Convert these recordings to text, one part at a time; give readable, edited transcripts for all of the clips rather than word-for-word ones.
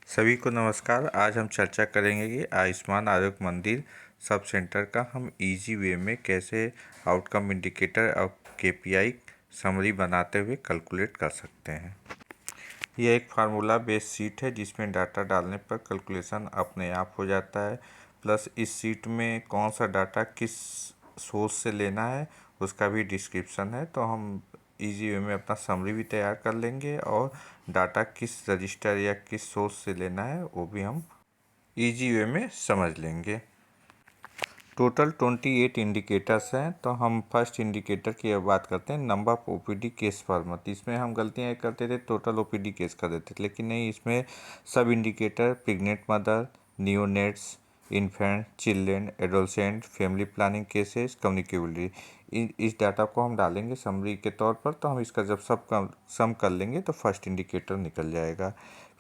सभी को नमस्कार। आज हम चर्चा करेंगे कि आयुष्मान आरोग्य मंदिर सब सेंटर का हम इजी वे में कैसे आउटकम इंडिकेटर और केपीआई समरी बनाते हुए कैलकुलेट कर सकते हैं। यह एक फार्मूला बेस्ड शीट है जिसमें डाटा डालने पर कैलकुलेशन अपने आप हो जाता है। प्लस इस शीट में कौन सा डाटा किस सोर्स से लेना है उसका भी डिस्क्रिप्शन है, तो हम इजी वे में अपना समरी भी तैयार कर लेंगे और डाटा किस रजिस्टर या किस सोर्स से लेना है वो भी हम इजी वे में समझ लेंगे। टोटल 28 इंडिकेटर्स हैं, तो हम फर्स्ट इंडिकेटर की अब बात करते हैं, number of OPD case per month. इसमें हम गलतियाँ करते थे, टोटल ओपीडी केस कर देते थे, लेकिन नहीं, इसमें सब indicator pregnant mother, neonates, infant, children, adolescent, family planning cases, communicability, इस डाटा को हम डालेंगे समरी के तौर पर। तो हम इसका जब सम कर लेंगे तो फर्स्ट इंडिकेटर निकल जाएगा।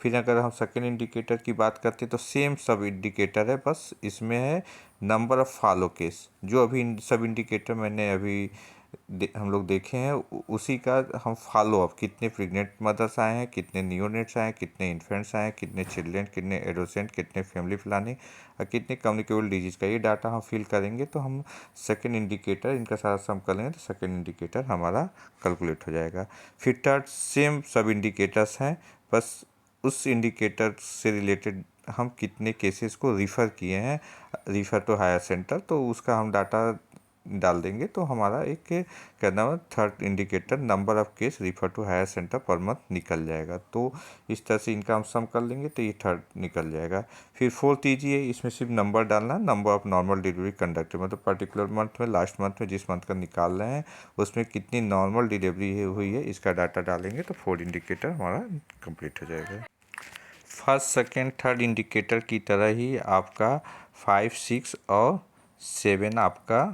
फिर अगर हम सेकेंड इंडिकेटर की बात करते हैं तो सेम सब इंडिकेटर है, बस इसमें है नंबर ऑफ़ फॉलो केस। जो अभी सब इंडिकेटर मैंने अभी हम लोग देखे हैं उसी का हम फॉलो अप, कितने प्रेग्नेंट मदर्स आए हैं, कितने नियोनेट्स आए हैं, कितने इन्फेंट्स आए हैं, कितने चिल्ड्रेन, कितने एडोसेंट, कितने फैमिली प्लानिंग और कितने कम्युनिकेबल डिजीज़ का, ये डाटा हम फिल करेंगे। तो हम सेकेंड इंडिकेटर इनका सारा सम कर लेंगे तो सेकेंड इंडिकेटर हमारा कैलकुलेट हो जाएगा। फिर थर्ड सेम सब इंडिकेटर्स हैं, बस उस इंडिकेटर से रिलेटेड हम कितने केसेस को रिफ़र किए हैं, रिफ़र टू हायर सेंटर, तो उसका हम डाटा डाल देंगे। तो हमारा एक क्या नाम है, third indicator number of case refer to higher centre per month निकल जाएगा। तो इस तरह से इनका हम सम कर लेंगे तो ये थर्ड निकल जाएगा। फिर फोर्थ ईजी है, इसमें सिर्फ नंबर डालना है, number of normal delivery conducted, मतलब पर्टिकुलर मंथ में, लास्ट मंथ में, जिस मंथ का निकाल रहे हैं उसमें कितनी नॉर्मल डिलीवरी हुई है, इसका डाटा डालेंगे तो फोर्थ इंडिकेटर हमारा कंप्लीट हो जाएगा। फर्स्ट सेकेंड थर्ड इंडिकेटर की तरह ही आपका 5, 6 और 7 आपका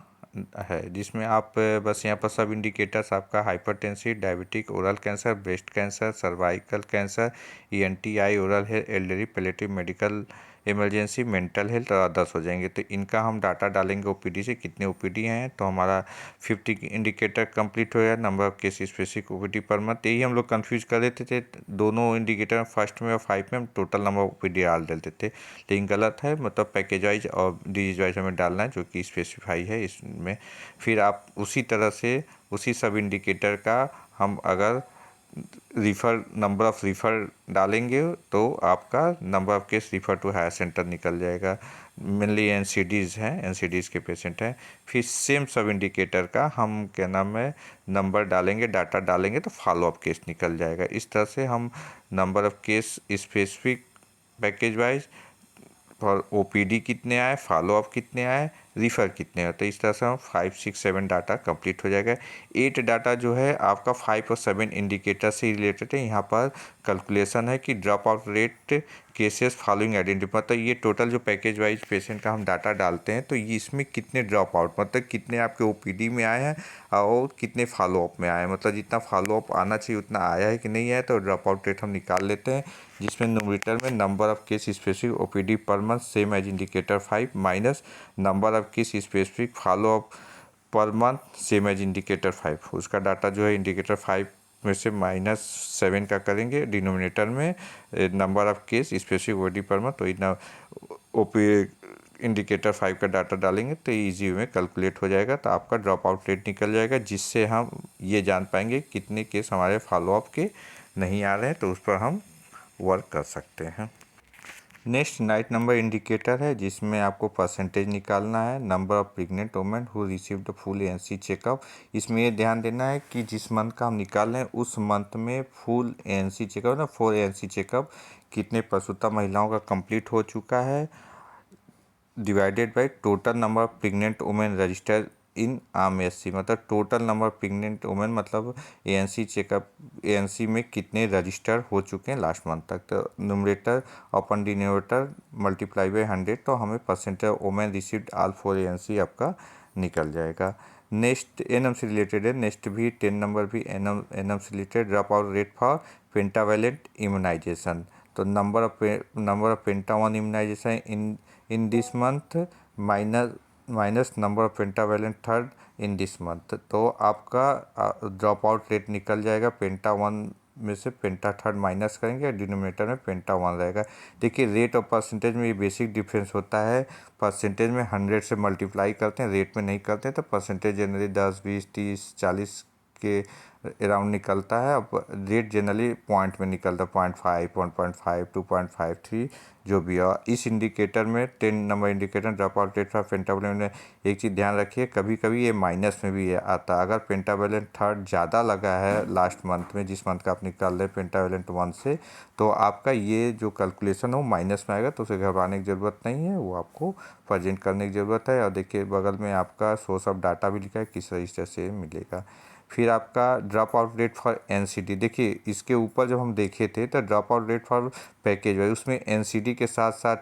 है, जिसमें आप बस यहाँ पर सब इंडिकेटर्स आपका hypertensive, diabetic, oral cancer, breast cancer, cervical cancer, ENT, eye, oral health, elderly, palliative, medical emergency, mental health और अदर्स हो जाएंगे। तो इनका हम डाटा डालेंगे ओपीडी से, कितने ओपीडी हैं, तो हमारा 50 इंडिकेटर कंप्लीट हो गया, number of case specific OPD per month. यही हम लोग कंफ्यूज कर देते थे, दोनों इंडिकेटर फर्स्ट में और 5 में हम टोटल नंबर ऑफ ओपीडी डाल देते थे, लेकिन गलत है, मतलब पैकेज वाइज और डिजीज वाइज हमें डालना है जो कि स्पेसिफाई है इसमें। फिर आप उसी तरह से उसी सब इंडिकेटर का हम अगर रिफ़र, नंबर ऑफ़ रिफ़र डालेंगे तो आपका number of case refer to higher centre निकल जाएगा। मेनली एनसीडीज़ हैं, एनसीडीज़ के पेशेंट हैं। फिर सेम सब इंडिकेटर का हम क्या नाम है, नंबर डालेंगे, डाटा डालेंगे तो फॉलो अप केस निकल जाएगा। इस तरह से हम number of case specific package wise और ओपीडी कितने आए, फॉलो अप कितने आए, रिफ़र कितने आए, तो इस तरह से हम 5, 6, 7 डाटा कंप्लीट हो जाएगा। 8 डाटा जो है आपका 5 और 7 इंडिकेटर से रिलेटेड है। यहाँ पर कैलकुलेशन है कि drop out rate cases following identify, मतलब ये टोटल जो पैकेज वाइज पेशेंट का हम डाटा डालते हैं तो ये इसमें कितने ड्रॉप आउट, मतलब कितने आपके ओपीडी में आए हैं और कितने फॉलो अप में आए हैं, मतलब जितना फॉलो अप आना चाहिए उतना आया है कि नहीं आया, तो ड्रॉप आउट रेट हम निकाल लेते हैं, जिसमें न्यूमरेटर में number of case specific OPD per month same as indicator 5 minus number of case specific follow up per month same as indicator 5, उसका डाटा जो है इंडिकेटर 5 में से -7 का करेंगे, डिनोमिनेटर में number of case specific OPD per month, तो इतना ओपी इंडिकेटर 5 का डाटा डालेंगे तो इजी में कैलकुलेट हो जाएगा। तो आपका ड्रॉप आउट रेट निकल जाएगा, जिससे हम ये जान पाएंगे कितने केस हमारे फॉलोअप के नहीं आ रहे हैं, तो उस पर हम वर्क कर सकते हैं। नेक्स्ट नाइट नंबर इंडिकेटर है, जिसमें आपको परसेंटेज निकालना है, number of pregnant women who received full ANC checkup. इसमें ये ध्यान देना है कि जिस मंथ का हम निकाल रहे हैं उस मंथ में फुल एएनसी चेकअप ना 4 एएनसी चेकअप कितने प्रसूता महिलाओं का कंप्लीट हो चुका है, divided by total number of pregnant women registered in RMSC, मतलब total number of pregnant women, मतलब एएनसी चेकअप, एएनसी में कितने रजिस्टर हो चुके हैं लास्ट मंथ तक। तो न्यूमरेटर अपन डिनोमिनेटर मल्टीप्लाई बाय 100, तो हमें percentage women received all 4 ANC आपका निकल जाएगा। नेक्स्ट एनएम से रिलेटेड है, नेक्स्ट भी 10 नंबर भी एनएम से related, drop out rate for pentavalent immunization, तो number of penta one immunization in this month minus number of pentavalent third in this month, तो आपका ड्रॉप आउट रेट निकल जाएगा पेंटा 1 में से पेंटा थर्ड माइनस करेंगे और डिनोमिनेटर में पेंटा 1 रहेगा। देखिए रेट और परसेंटेज में ये बेसिक डिफरेंस होता है। परसेंटेज में 100 से मल्टीप्लाई करते हैं, रेट में नहीं करते हैं, तो परसेंटेज जनरली 10, 20, 30, 40 के अराउंड निकलता है। अब रेट जनरली पॉइंट में निकलता है, 0.5, 1.5, 2.53 जो भी है। इस इंडिकेटर में 10 number indicator drop out rate for pentavalent में एक चीज़ ध्यान रखिए, कभी कभी ये माइनस में भी आता है। अगर पेंटावैलेंट थर्ड ज़्यादा लगा है लास्ट मंथ में, जिस मंथ का आप निकाल रहे हैं पेंटावैलेंट 1 से, तो आपका ये जो कैलकुलेशन हो माइनस में आएगा, तो उसे घबराने की ज़रूरत नहीं है, वो आपको प्रेजेंट करने की ज़रूरत है। और देखिए बगल में आपका सोर्स ऑफ डाटा भी लिखा है, किस रजिस्टर से मिलेगा। फिर आपका drop out rate for NCD, देखिए इसके ऊपर जब हम देखे थे तो drop out rate for package wise उसमें एनसीडी के साथ साथ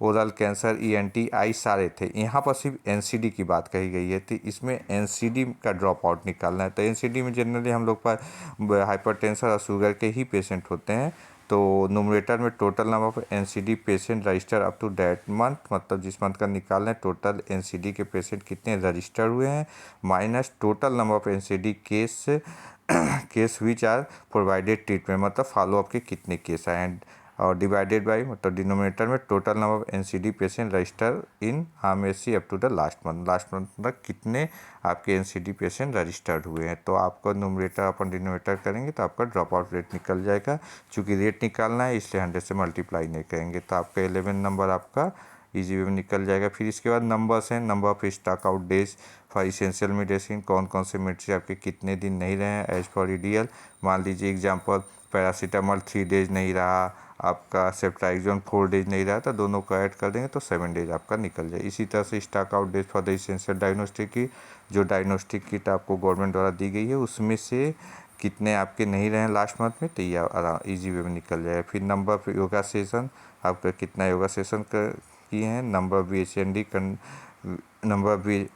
ओरल कैंसर, ईएनटी, आई सारे थे। यहाँ पर सिर्फ एनसीडी की बात कही गई है, तो इसमें एनसीडी का ड्रॉप आउट निकालना है। तो एनसीडी में जनरली हम लोग पर हाइपरटेंशन और शुगर के ही पेशेंट होते हैं। तो न्यूमरेटर में total number of NCD patient register up to that month, मतलब जिस मंथ का निकालना है टोटल एनसीडी के पेशेंट कितने रजिस्टर हुए हैं, minus total number of NCD case which are provided treatment, मतलब फॉलोअप के कितने केस आए हैं, और डिवाइडेड बाई, मतलब डिनोमिनेटर में total number of NCD patient register in RMHC up to the last month तक कितने आपके एनसीडी पेशेंट रजिस्टर्ड हुए हैं। तो आपको न्यूमरेटर अपन डिनोमिनेटर करेंगे तो आपका ड्रॉप आउट रेट निकल जाएगा। चूँकि रेट निकालना है इसलिए 100 से मल्टीप्लाई नहीं करेंगे, तो आपका 11 नंबर आपका इजी वे में निकल जाएगा। फिर इसके बाद नंबर्स हैं, number of stock out days for essential medicine, कौन कौन से मेडिसिन आपके कितने दिन नहीं रहे हैं एज फॉर IDL। मान लीजिए एग्जांपल पैरासीटामोल 3 डेज नहीं रहा, आपका सेफ्ट्राइजोन 4 डेज नहीं रहा, तो दोनों को ऐड कर देंगे तो 7 डेज आपका निकल जाए। इसी तरह से stock out days for the essential diagnostic की, जो डायग्नोस्टिक किट आपको गवर्नमेंट द्वारा दी गई है उसमें से कितने आपके नहीं रहे लास्ट मंथ में, तो ये ईजी वे में निकल जाएगा। फिर नंबर ऑफ योगा सेशन, आपका कितना योगा सेशन किए हैं, नंबर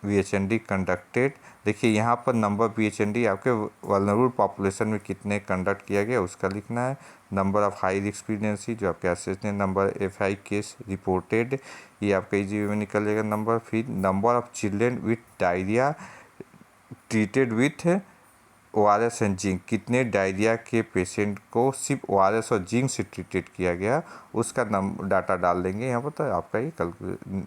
VHND कंडक्टेड। देखिए यहाँ पर नंबर VHND आपके वल्नरेबल पॉपुलेशन में कितने कंडक्ट किया गया उसका लिखना है। Number of high risk pregnancy जो आपके assessment, number FI case reported, ये आपका इजी वे में निकल जाएगा नंबर। फिर number of children with diarrhoea treated with ORS and zinc, कितने डायरिया के पेशेंट को सिर्फ ORS और जिंक से ट्रीटेड किया गया उसका डाटा डाल देंगे यहाँ पर, तो आपका ये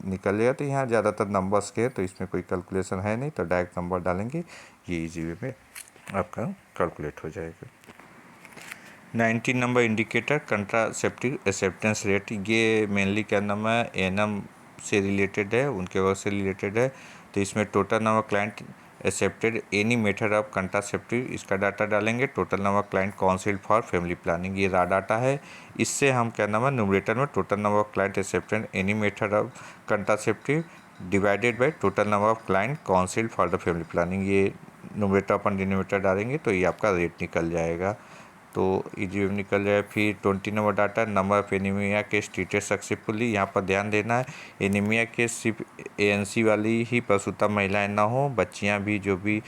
निकल जाएगा। तो यहाँ ज़्यादातर नंबर्स के तो इसमें कोई कैलकुलेशन है नहीं, तो डायरेक्ट नंबर डालेंगे, ये इजी वे में आपका कैलकुलेट हो जाएगा। 19 number indicator contraceptive acceptance rate, ये मेनली क्या नाम है एनम से रिलेटेड है, उनके वर्क से रिलेटेड है। तो इसमें total number client accepted any method of contraceptive, इसका डाटा डालेंगे। Total number client council for family planning, ये रा डाटा है। इससे हम क्या नाम है न्यूमरेटर में total number of client accepted any method of contraceptive divided by total number of client council for the family planning, ये न्यूमरेटर अपन डिनोमिनेटर डालेंगे तो ये आपका रेट निकल जाएगा, तो इजी वे निकल जाए। फिर 20 number data, number of anaemia case treated successfully, यहाँ पर ध्यान देना है एनीमिया केस सिर्फ ANC वाली ही प्रसूता महिलाएं ना हो, बच्चियाँ भी जो भी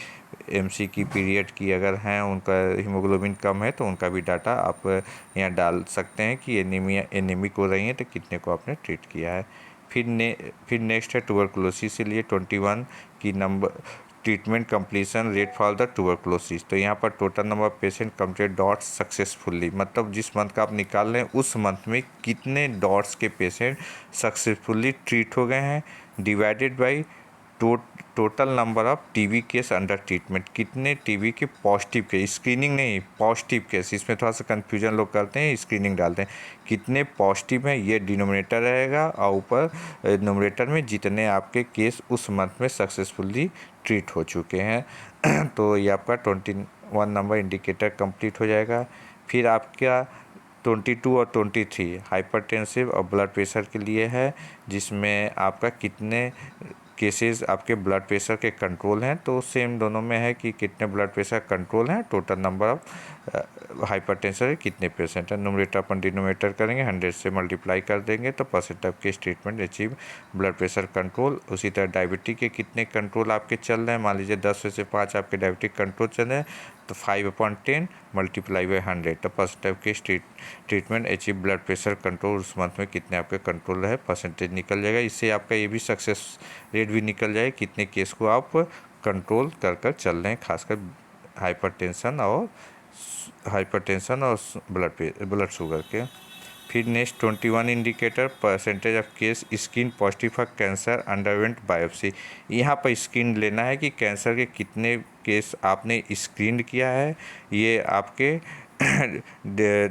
MC की पीरियड की अगर हैं, उनका हीमोग्लोबिन कम है तो उनका भी डाटा आप यहाँ डाल सकते हैं कि एनीमिक हो रही हैं तो कितने को आपने ट्रीट किया है। फिर नेक्स्ट है ट्यूबरकुलोसिस के लिए 21 की number treatment completion rate for the tuberculosis, तो यहाँ पर total number of patient complete dots successfully, मतलब जिस मंथ का आप निकाल रहे हैं उस मंथ में कितने डॉट्स के पेशेंट सक्सेसफुली ट्रीट हो गए हैं, divided by total number of TB case under treatment, कितने TB के पॉजिटिव केस, स्क्रीनिंग नहीं पॉजिटिव केस, इसमें थोड़ा सा कन्फ्यूजन लोग करते हैं, स्क्रीनिंग डालते हैं, कितने पॉजिटिव हैं ये डिनोमिनेटर रहेगा, और ऊपर न्यूमरेटर में जितने आपके केस उस मंथ में सक्सेसफुली ट्रीट हो चुके हैं। तो ये आपका 21 नंबर इंडिकेटर कंप्लीट हो जाएगा। फिर आपका 22 और 23 हाइपरटेंसिव और ब्लड प्रेशर के लिए है, जिसमें आपका कितने केसेस आपके ब्लड प्रेशर के कंट्रोल हैं, तो सेम दोनों में है कि कितने ब्लड प्रेशर कंट्रोल हैं, टोटल नंबर ऑफ हाइपरटेंशन के कितने पेशेंट हैं। न्यूमरेटर अपन डिनोमिनेटर करेंगे, 100 से मल्टीप्लाई कर देंगे तो percent of case treatment achieve blood pressure control. उसी तरह डायबिटिक के कितने कंट्रोल आपके चल रहे हैं, मान लीजिए 10 में से 5 आपके डायबिटिक कंट्रोल चल रहे हैं तो 5/10 मल्टीप्लाई बाई 100, तो percent of case treatment achieve blood pressure control उस मंथ में कितने आपके कंट्रोल है परसेंटेज निकल जाएगा। इससे आपका ये भी सक्सेस रेट भी निकल जाए कितने केस को आप कंट्रोल कर चल रहे हैं, खासकर हाइपरटेंशन और हाइपरटेंशन और ब्लड शुगर के। फिर next 21 indicator percentage of case skin positive for cancer underwent biopsy. यहाँ पर स्क्रीन लेना है कि कैंसर के कितने केस आपने स्क्रीन किया है, ये आपके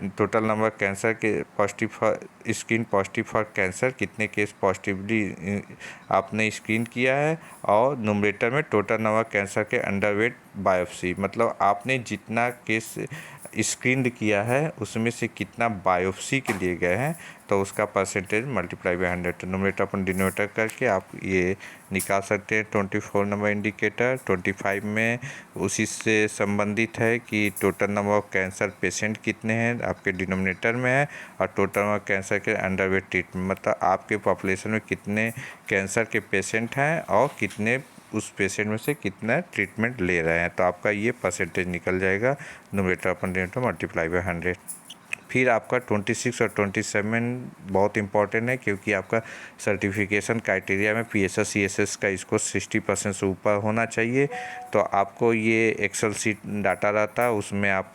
टोटल नंबर कैंसर के positive for screen positive for cancer कितने केस पॉजिटिवली आपने स्क्रीन किया है, और न्यूमरेटर में टोटल नंबर कैंसर के अंडरवेट बायोप्सी, मतलब आपने जितना केस स्क्रीन किया है उसमें से कितना बायोप्सी के लिए गए हैं, तो उसका परसेंटेज मल्टीप्लाई बाय 100। न्यूमरेटर अपन डिनोमिनेटर करके आप ये निकाल सकते हैं 24 नंबर इंडिकेटर। 25 में उसी से संबंधित है कि total number of cancer patient कितने हैं आपके डिनोमिनेटर में है, और टोटल नंबर कैंसर के अंडरवेट ट्रीटमेंट, मतलब आपके पॉपुलेशन में कितने कैंसर के पेशेंट हैं और कितने उस पेशेंट में से कितना ट्रीटमेंट ले रहे हैं, तो आपका ये परसेंटेज निकल जाएगा न्यूमरेटर अपन डिनोमिनेटर मल्टीप्लाई बाय 100। फिर आपका 26 और 27 बहुत इंपॉर्टेंट है, क्योंकि आपका सर्टिफिकेशन क्राइटेरिया में PSS CSS का स्कोर 60% से ऊपर होना चाहिए। तो आपको ये एक्सेल शीट डाटा रहता है, उसमें आप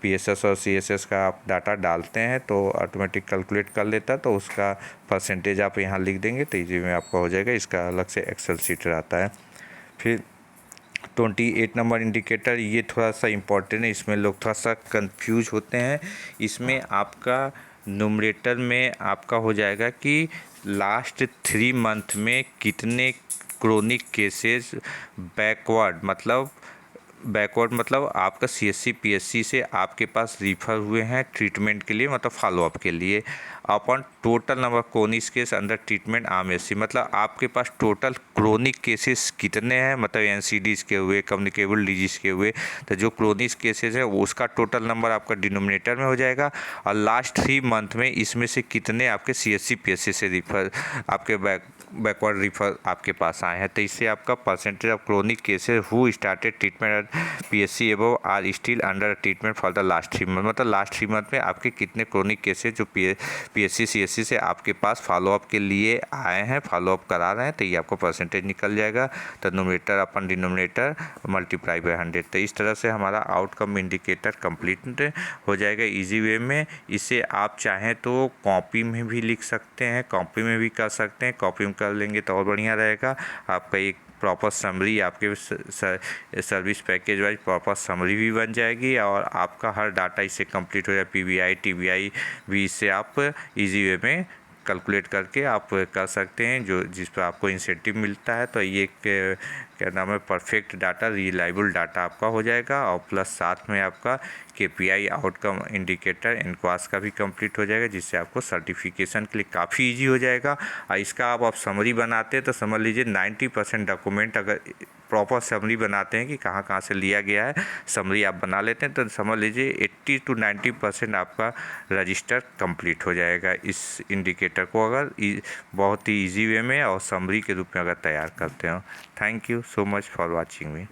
PSS और CSS का आप डाटा डालते हैं तो ऑटोमेटिक कैलकुलेट कर लेता है, तो उसका परसेंटेज आप यहाँ लिख देंगे तो इजी में आपका हो जाएगा। इसका अलग से एक्सेल शीट रहता है। फिर 28 नंबर इंडिकेटर, ये थोड़ा सा इम्पोर्टेंट है, इसमें लोग थोड़ा सा कंफ्यूज होते हैं। इसमें आपका न्यूमरेटर में आपका हो जाएगा कि लास्ट 3 मंथ में कितने क्रोनिक केसेस बैकवर्ड मतलब आपका CSC PSC से आपके पास रिफ़र हुए हैं ट्रीटमेंट के लिए, मतलब फॉलोअप के लिए, upon total number chronic case under treatment RMSC, मतलब आपके पास टोटल क्रोनिक केसेस कितने हैं, मतलब NCDs के हुए, कम्युनिकेबल डिजीज़ के हुए, तो जो क्रोनिक केसेस है वो उसका टोटल नंबर आपका डिनोमिनेटर में हो जाएगा, और लास्ट 3 मंथ में इसमें से कितने आपके CSC PSC से रिफ़र आपके बैकवर्ड रिफ़र आपके पास आए हैं, तो इससे आपका percentage of chronic cases who started treatment PSC above are still under treatment for the last 3 month, मतलब लास्ट 3 मंथ में आपके कितने क्रोनिक केसेस जो PSC CSC से आपके पास फॉलोअप के लिए आए हैं, फॉलोअप करा रहे हैं, तो ये आपको परसेंटेज निकल जाएगा। तो न्यूमरेटर अपन डिनोमिनेटर मल्टीप्लाई बाय 100। तो इस तरह से हमारा आउटकम इंडिकेटर कंप्लीट हो जाएगा इजी वे में। इसे आप चाहें तो कॉपी में भी लिख सकते हैं, कॉपी में भी कर सकते हैं, कॉपी में कर लेंगे तो और बढ़िया रहेगा। आपका एक प्रॉपर समरी आपके service package wise proper summary भी बन जाएगी, और आपका हर डाटा इससे कंप्लीट हो जाए। PBI TBI भी इससे आप इजी वे में कैलकुलेट करके आप कर सकते हैं, जो जिस पर आपको इंसेंटिव मिलता है। तो ये क्या नाम है, परफेक्ट डाटा, रिलायबल डाटा आपका हो जाएगा, और प्लस साथ में आपका KPI आउटकम इंडिकेटर इनक्वास का भी कंप्लीट हो जाएगा, जिससे आपको सर्टिफिकेशन के लिए काफ़ी इजी हो जाएगा। और इसका आप समरी बनाते हैं तो समझ लीजिए 90% डॉक्यूमेंट अगर प्रॉपर समरी बनाते हैं कि कहाँ कहाँ से लिया गया है, समरी आप बना लेते हैं, तो समझ लीजिए 80 to 90% आपका रजिस्टर कंप्लीट हो जाएगा इस इंडिकेटर को अगर बहुत ही इजी वे में और समरी के रूप में अगर तैयार करते हो। Thank you so much for watching me.